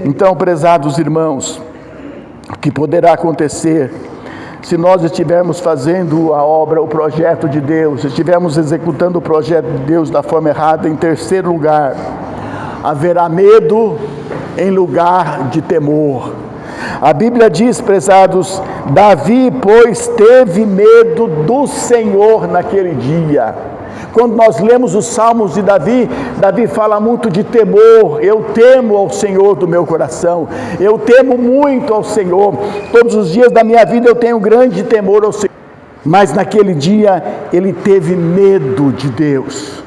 Então, prezados irmãos, o que poderá acontecer se nós estivermos fazendo a obra, o projeto de Deus, estivermos executando o projeto de Deus da forma errada? Em terceiro lugar, haverá medo em lugar de temor. A Bíblia diz, prezados, Davi, pois, teve medo do Senhor naquele dia. Quando nós lemos os salmos de Davi, Davi fala muito de temor. Eu temo ao Senhor do meu coração, eu temo muito ao Senhor, todos os dias da minha vida eu tenho grande temor ao Senhor. Mas naquele dia ele teve medo de Deus.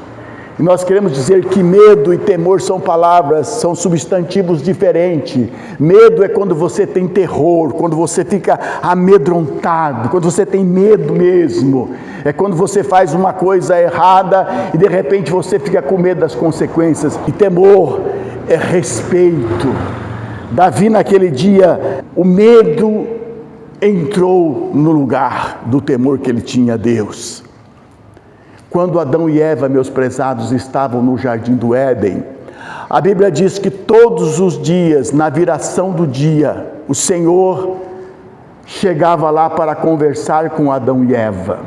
E nós queremos dizer que medo e temor são palavras, são substantivos diferentes. Medo é quando você tem terror, quando você fica amedrontado, quando você tem medo mesmo. É quando você faz uma coisa errada e de repente você fica com medo das consequências. E temor é respeito. Davi naquele dia, o medo entrou no lugar do temor que ele tinha a Deus. Quando Adão e Eva, meus prezados, estavam no jardim do Éden, a Bíblia diz que todos os dias, na viração do dia, o Senhor chegava lá para conversar com Adão e Eva.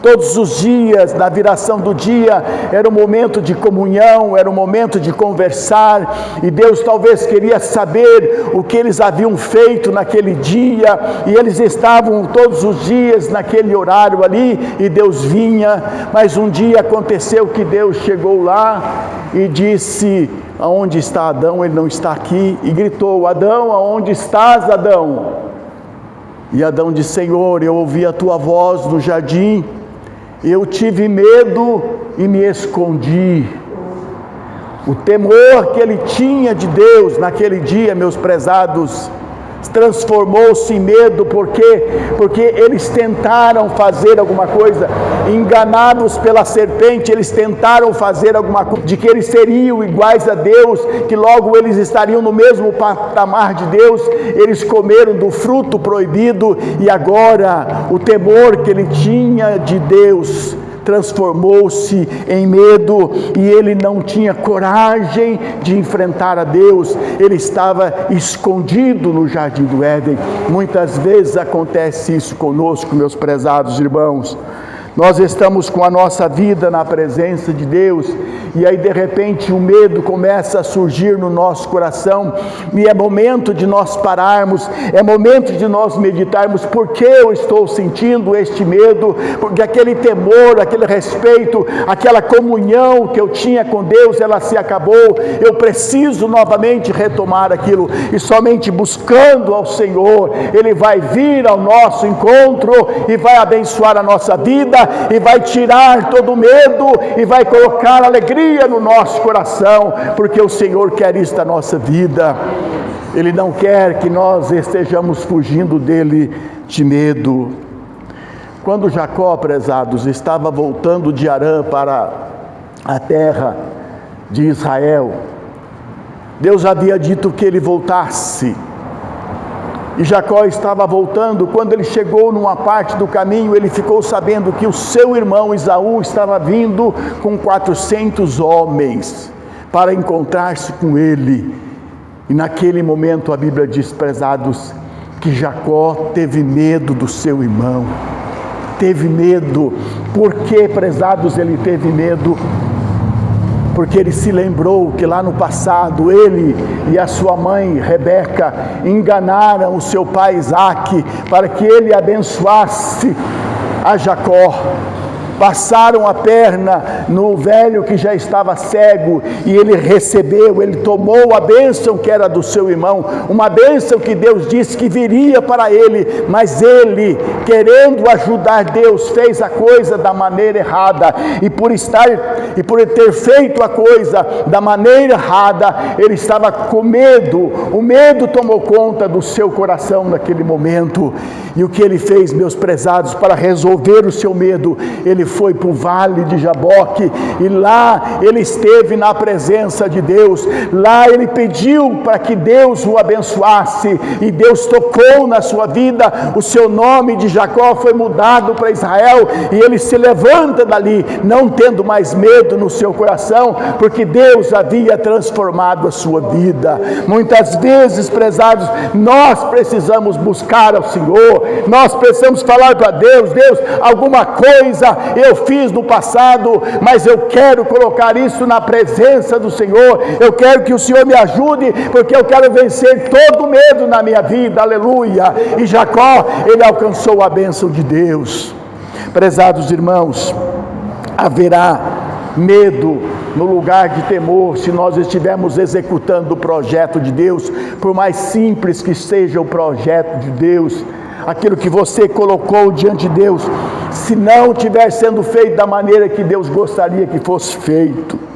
Todos os dias, na viração do dia, era um momento de comunhão, era um momento de conversar, e Deus talvez queria saber o que eles haviam feito naquele dia, e eles estavam todos os dias naquele horário ali, e Deus vinha. Mas um dia aconteceu que Deus chegou lá e disse: aonde está Adão? Ele não está aqui. E gritou: Adão, aonde estás, Adão? E Adão disse: Senhor, eu ouvi a tua voz no jardim, eu tive medo e me escondi. O temor que ele tinha de Deus naquele dia, meus prezados, transformou-se em medo. Por quê? Porque eles tentaram fazer alguma coisa, enganados pela serpente, eles tentaram fazer alguma coisa, de que eles seriam iguais a Deus, que logo eles estariam no mesmo patamar de Deus. Eles comeram do fruto proibido, e agora o temor que ele tinha de Deus transformou-se em medo, e ele não tinha coragem de enfrentar a Deus. Ele estava escondido no jardim do Éden. Muitas vezes acontece isso conosco, meus prezados irmãos. Nós estamos com a nossa vida na presença de Deus, e aí de repente o medo começa a surgir no nosso coração, e é momento de nós pararmos, é momento de nós meditarmos: por que eu estou sentindo este medo? Porque aquele temor, aquele respeito, aquela comunhão que eu tinha com Deus, ela se acabou. Eu preciso novamente retomar aquilo, e somente buscando ao Senhor, Ele vai vir ao nosso encontro e vai abençoar a nossa vida, e vai tirar todo o medo, e vai colocar alegria no nosso coração, porque o Senhor quer isso da nossa vida. Ele não quer que nós estejamos fugindo dele de medo. Quando Jacó, prezados, estava voltando de Harã para a terra de Israel, Deus havia dito que ele voltasse. E Jacó estava voltando. Quando ele chegou numa parte do caminho, ele ficou sabendo que o seu irmão Esaú estava vindo com 400 homens para encontrar-se com ele. E naquele momento a Bíblia diz, prezados, que Jacó teve medo do seu irmão. Teve medo. Por que, prezados, ele teve medo? Porque ele se lembrou que lá no passado ele e a sua mãe Rebeca enganaram o seu pai Isaque para que ele abençoasse a Jacó. Passaram a perna no velho que já estava cego, e ele recebeu, ele tomou a bênção que era do seu irmão, uma bênção que Deus disse que viria para ele, mas ele, querendo ajudar Deus, fez a coisa da maneira errada, e por ter feito a coisa da maneira errada, ele estava com medo. O medo tomou conta do seu coração naquele momento, e o que ele fez, meus prezados, para resolver o seu medo? Ele foi para o vale de Jaboque, e lá ele esteve na presença de Deus. Lá ele pediu para que Deus o abençoasse, e Deus tocou na sua vida. O seu nome de Jacó foi mudado para Israel, e ele se levanta dali, não tendo mais medo no seu coração, porque Deus havia transformado a sua vida. Muitas vezes, prezados, nós precisamos buscar ao Senhor, nós precisamos falar para Deus: Deus, alguma coisa eu fiz no passado, mas eu quero colocar isso na presença do Senhor, eu quero que o Senhor me ajude, porque eu quero vencer todo medo na minha vida, aleluia. E Jacó, ele alcançou a bênção de Deus. Prezados irmãos, haverá medo no lugar de temor se nós estivermos executando o projeto de Deus, por mais simples que seja o projeto de Deus, aquilo que você colocou diante de Deus, se não estiver sendo feito da maneira que Deus gostaria que fosse feito.